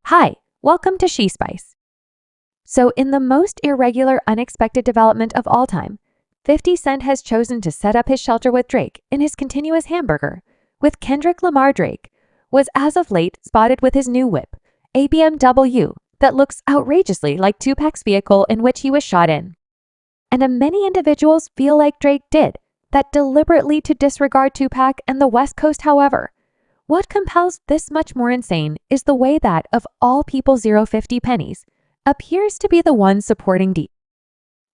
Hi, welcome to She Spice. So, in the most irregular, unexpected development of all time, 50 Cent has chosen to set up his shelter with Drake in his continuous hamburger, with Kendrick Lamar Drake, was as of late spotted with his new whip, a BMW that looks outrageously like Tupac's vehicle in which he was shot in. And many individuals feel like Drake did, that deliberately to disregard Tupac and the West Coast. However, what compels this much more insane is the way that, of all people, 050 pennies appears to be the one supporting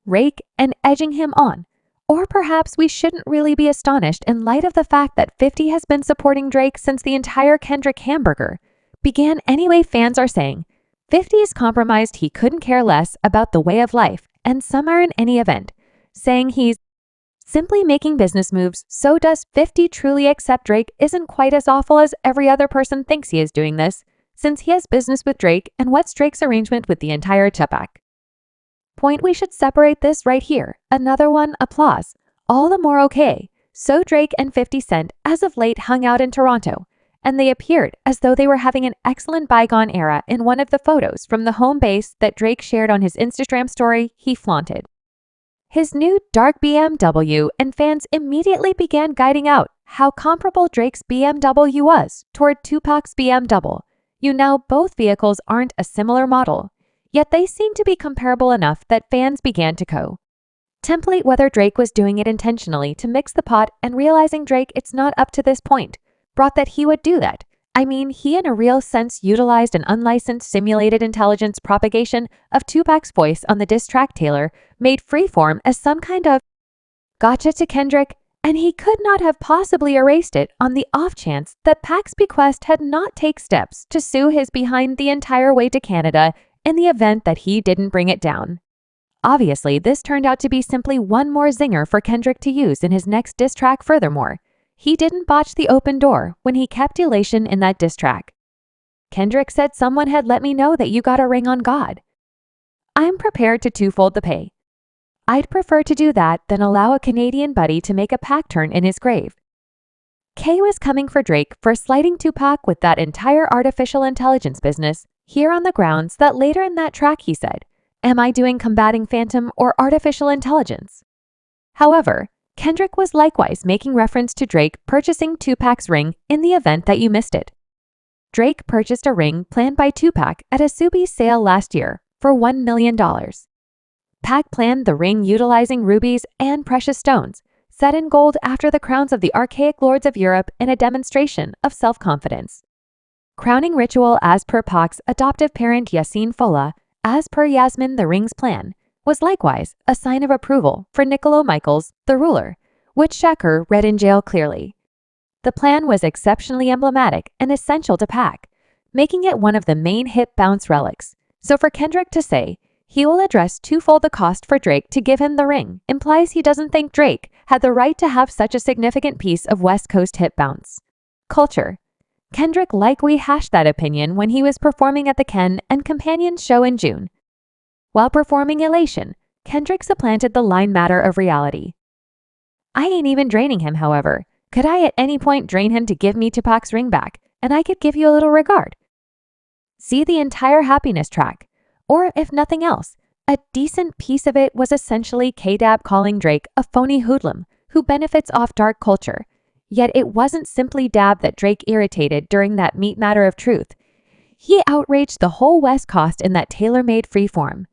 Drake and edging him on. Or perhaps we shouldn't really be astonished in light of the fact that 50 has been supporting Drake since the entire Kendrick hamburger began. Anyway, fans are saying 50 is compromised, he couldn't care less about the way of life, and some are in any event, saying he's simply making business moves. So does 50 truly accept Drake isn't quite as awful as every other person thinks he is doing this, since he has business with Drake, and what's Drake's arrangement with the entire Tupac? Point, we should separate this right here. Another one, applause. All the more okay. So Drake and 50 Cent as of late hung out in Toronto, and they appeared as though they were having an excellent bygone era. In one of the photos from the home base that Drake shared on his Instagram story, he flaunted his new dark BMW, and fans immediately began guiding out how comparable Drake's BMW was toward Tupac's BMW. Both vehicles aren't a similar model, yet they seem to be comparable enough that fans began to contemplate whether Drake was doing it intentionally to mix the pot, and realizing Drake it's not up to this point brought that he would do that. He in a real sense utilized an unlicensed simulated intelligence propagation of Tupac's voice on the diss track. Taylor made Freeform as some kind of gotcha to Kendrick, and he could not have possibly erased it on the off chance that Pac's bequest had not taken steps to sue his behind the entire way to Canada in the event that he didn't bring it down. Obviously, this turned out to be simply one more zinger for Kendrick to use in his next diss track. Furthermore, he didn't botch the open door when he kept elation in that diss track. Kendrick said, "Someone had let me know that you got a ring on God. I'm prepared to twofold the pay. I'd prefer to do that than allow a Canadian buddy to make a Pac turn in his grave." K was coming for Drake for slighting Tupac with that entire artificial intelligence business here on the grounds that later in that track he said, "Am I doing combating phantom or artificial intelligence?" However, Kendrick was likewise making reference to Drake purchasing Tupac's ring in the event that you missed it. Drake purchased a ring planned by Tupac at a Sotheby's sale last year for $1 million. Pac planned the ring utilizing rubies and precious stones set in gold after the crowns of the archaic lords of Europe in a demonstration of self-confidence. Crowning ritual as per Pac's adoptive parent Yassine Fola, as per Yasmin the ring's plan, was likewise a sign of approval for Niccolo Michaels, the ruler, which Shakur read in jail clearly. The plan was exceptionally emblematic and essential to Pac, making it one of the main hip bounce relics. So for Kendrick to say he will address twofold the cost for Drake to give him the ring implies he doesn't think Drake had the right to have such a significant piece of West Coast hip bounce culture. Kendrick likely hashed that opinion when he was performing at the Ken and Companions show in June. While performing Elation, Kendrick supplanted the line matter of reality. "I ain't even draining him, however. Could I at any point drain him to give me Tupac's ring back, and I could give you a little regard?" See the entire Happiness track. Or if nothing else, a decent piece of it was essentially K-Dab calling Drake a phony hoodlum who benefits off dark culture. Yet it wasn't simply Dab that Drake irritated during that meat matter of truth. He outraged the whole West Coast in that tailor-made Freeform,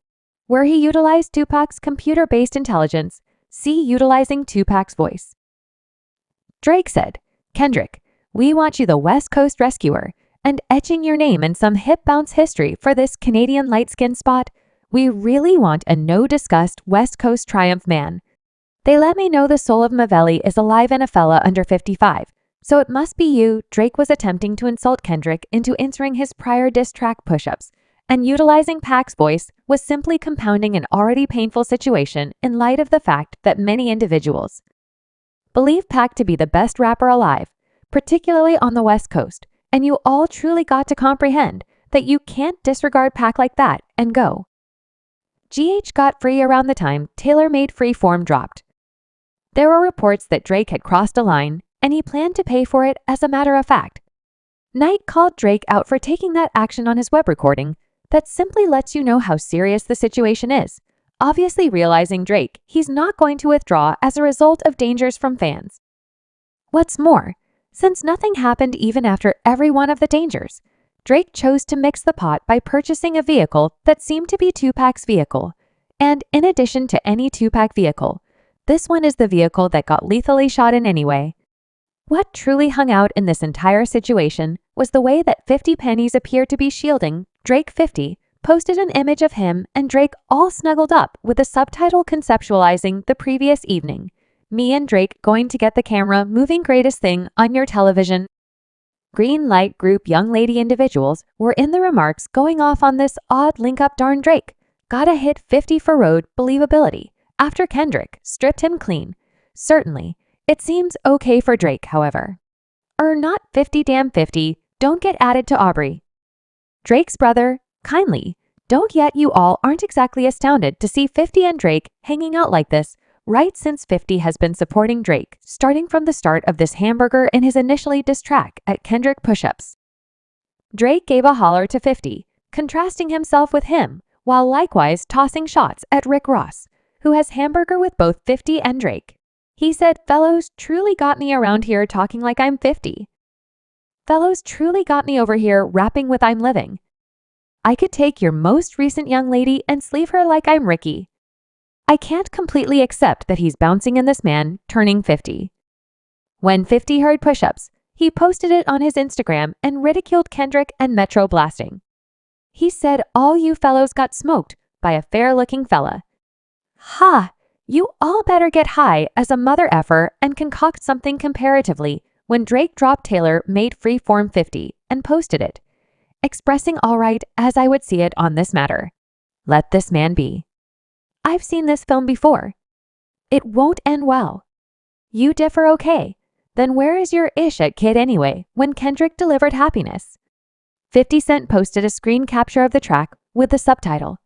where he utilized Tupac's computer-based intelligence, utilizing Tupac's voice. Drake said, "Kendrick, we want you the West Coast rescuer, and etching your name in some hip bounce history for this Canadian light-skinned spot. We really want a no-disgust West Coast triumph man. They let me know the soul of Mavelli is alive in a fella under 55, so it must be you." Drake was attempting to insult Kendrick into answering his prior diss track push-ups, and utilizing Pac's voice was simply compounding an already painful situation in light of the fact that many individuals believe Pac to be the best rapper alive, particularly on the West Coast, and you all truly got to comprehend that you can't disregard Pac like that and go. GH got free around the time tailor-made Freeform dropped. There were reports that Drake had crossed a line, and he planned to pay for it. As a matter of fact, Knight called Drake out for taking that action on his web recording that simply lets you know how serious the situation is, obviously realizing Drake he's not going to withdraw as a result of dangers from fans. What's more, since nothing happened even after every one of the dangers, Drake chose to mix the pot by purchasing a vehicle that seemed to be Tupac's vehicle. And in addition to any Tupac vehicle, this one is the vehicle that got lethally shot in anyway. What truly hung out in this entire situation was the way that 50 Pennies appeared to be shielding Drake 50, posted an image of him and Drake all snuggled up with a subtitle conceptualizing the previous evening. Me and Drake going to get the camera moving greatest thing on your television. Green Light Group young lady individuals were in the remarks going off on this odd link up. Darn Drake gotta hit 50 for road believability after Kendrick stripped him clean. Certainly, it seems okay for Drake, however. Not 50 damn 50, don't get added to Aubrey. Drake's brother, kindly, don't yet you all aren't exactly astounded to see 50 and Drake hanging out like this, right since 50 has been supporting Drake, starting from the start of this hamburger in his initially diss track at Kendrick push-ups. Drake gave a holler to 50, contrasting himself with him, while likewise tossing shots at Rick Ross, who has hamburger with both 50 and Drake. He said, "Fellows truly got me around here talking like I'm 50. Fellows truly got me over here rapping with I'm living. I could take your most recent young lady and sleeve her like I'm Ricky. I can't completely accept that he's bouncing in this man turning 50. When 50 heard push-ups, he posted it on his Instagram and ridiculed Kendrick and Metro blasting. He said all you fellows got smoked by a fair-looking fella. Ha! You all better get high as a mother effer and concoct something comparatively when Drake dropped Taylor made Freeform 50 and posted it, expressing all right as I would see it on this matter. Let this man be. I've seen this film before. It won't end well. You differ, okay. Then where is your ish at kid anyway when Kendrick delivered happiness? 50 Cent posted a screen capture of the track with the subtitle,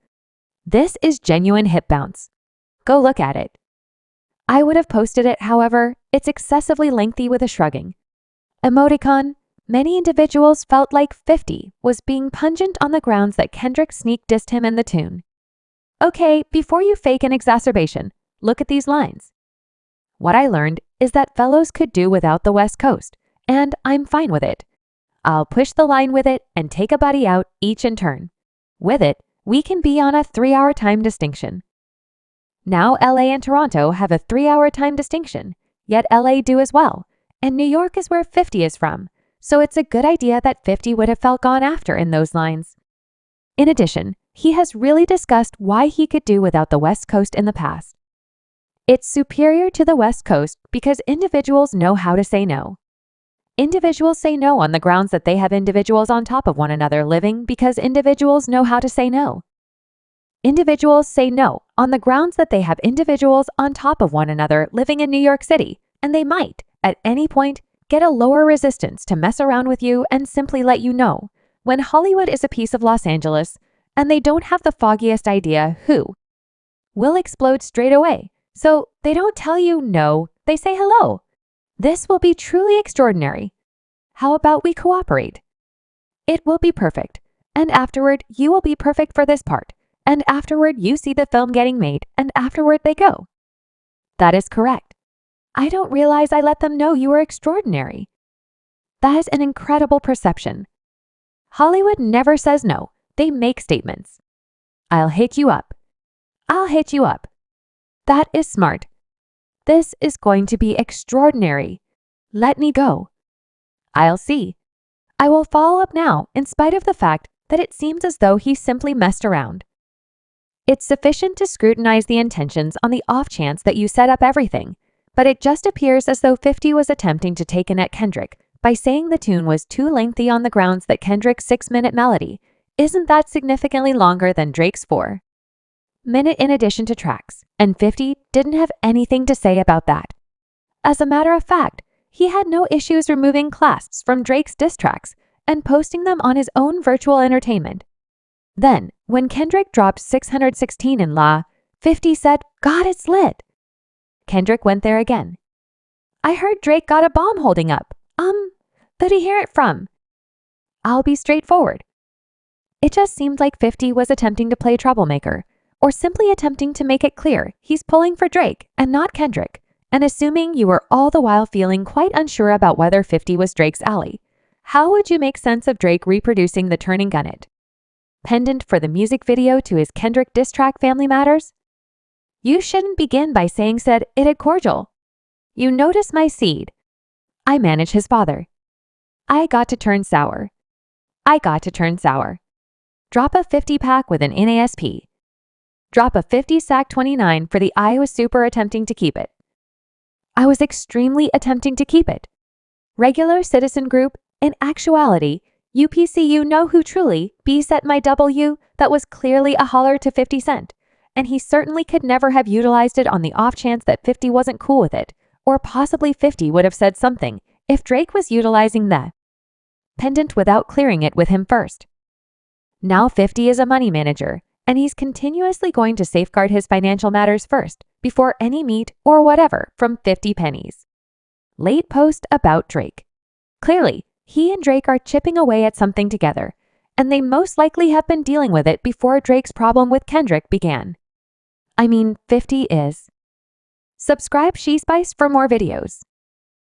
"This is genuine hip bounce. Go look at it." I would have posted it, however, it's excessively lengthy with a shrugging emoticon. Many individuals felt like 50 was being pungent on the grounds that Kendrick sneak dissed him in the tune. Okay, before you fake an exacerbation, look at these lines. What I learned is that fellows could do without the West Coast, and I'm fine with it. I'll push the line with it and take a buddy out each in turn. With it, we can be on a 3-hour time distinction. Now LA and Toronto have a 3-hour time distinction, yet LA do as well, and New York is where 50 is from, so it's a good idea that 50 would have felt gone after in those lines. In addition, he has really discussed why he could do without the West Coast in the past. It's superior to the West Coast because individuals know how to say no. Individuals say no on the grounds that they have individuals on top of one another living because individuals know how to say no. Individuals say no on the grounds that they have individuals on top of one another living in New York City, and they might, at any point, get a lower resistance to mess around with you and simply let you know when Hollywood is a piece of Los Angeles and they don't have the foggiest idea who will explode straight away. So they don't tell you no, they say hello. This will be truly extraordinary. How about we cooperate? It will be perfect. And afterward, you will be perfect for this part. And afterward, you see the film getting made, and afterward they go. That is correct. I don't realize I let them know you were extraordinary. That is an incredible perception. Hollywood never says no. They make statements. I'll hit you up. I'll hit you up. That is smart. This is going to be extraordinary. Let me go. I'll see. I will follow up now in spite of the fact that it seems as though he simply messed around. It's sufficient to scrutinize the intentions on the off chance that you set up everything, but it just appears as though 50 was attempting to take in at Kendrick by saying the tune was too lengthy on the grounds that Kendrick's 6-minute melody isn't that significantly longer than Drake's 4-minute in addition to tracks, and 50 didn't have anything to say about that. As a matter of fact, he had no issues removing clasps from Drake's diss tracks and posting them on his own virtual entertainment. Then, when Kendrick dropped 616 in La, 50 said, "God, it's lit." Kendrick went there again. "I heard Drake got a bomb holding up. Who'd he hear it from?" I'll be straightforward. It just seemed like 50 was attempting to play troublemaker, or simply attempting to make it clear he's pulling for Drake and not Kendrick, and assuming you were all the while feeling quite unsure about whether 50 was Drake's ally. How would you make sense of Drake reproducing the Turning Gun It pendant for the music video to his Kendrick diss track Family Matters? You shouldn't begin by saying said it cordial. You notice my seed. I manage his father. I got to turn sour. I got to turn sour. Drop a 50 pack with an NASP. Drop a 50 sack 29 for the I was super attempting to keep it. I was extremely attempting to keep it. Regular citizen group, in actuality, UPCU know who truly B set my W that was clearly a holler to 50 Cent, and he certainly could never have utilized it on the off chance that 50 wasn't cool with it, or possibly 50 would have said something if Drake was utilizing the pendant without clearing it with him first. Now 50 is a money manager, and he's continuously going to safeguard his financial matters first before any meat or whatever from 50 pennies. Late post about Drake. Clearly, he and Drake are chipping away at something together, and they most likely have been dealing with it before Drake's problem with Kendrick began. 50 is. Subscribe She Spice for more videos.